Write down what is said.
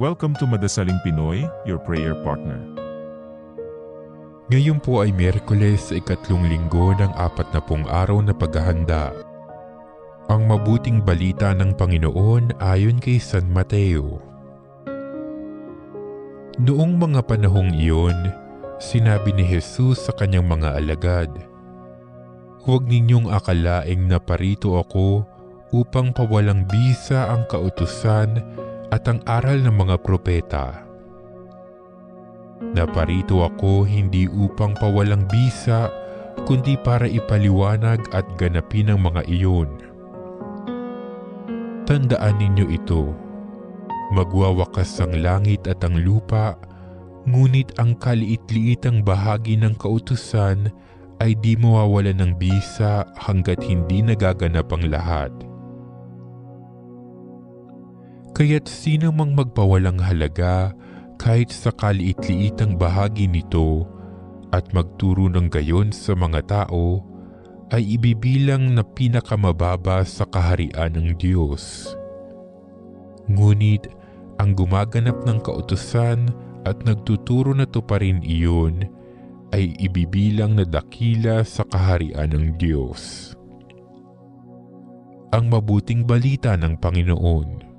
Welcome to Madasaling Pinoy, your prayer partner. Ngayon po ay Miyerkules sa ikatlong linggo ng 40 araw na paghahanda. Ang mabuting balita ng Panginoon ayon kay San Mateo. Noong mga panahong iyon, sinabi ni Jesus sa kanyang mga alagad, "Huwag ninyong akalaing naparito ako upang pawalang bisa ang kautusan at ang aral ng mga propeta. Naparito ako hindi upang pawalang bisa, kundi para ipaliwanag at ganapin ang mga iyon. Tandaan ninyo ito, magwawakas ang langit at ang lupa, ngunit ang kaliit-liitang bahagi ng kautusan ay di mawawalan ng bisa hanggat hindi nagaganap ang lahat. Kaya't sino mang magpawalang halaga kahit sa kaliit-liitang bahagi nito at magturo ng gayon sa mga tao ay ibibilang na pinakamababa sa kaharian ng Diyos. Ngunit ang gumaganap ng kautusan at nagtuturo na tuparin iyon ay ibibilang na dakila sa kaharian ng Diyos." Ang mabuting balita ng Panginoon.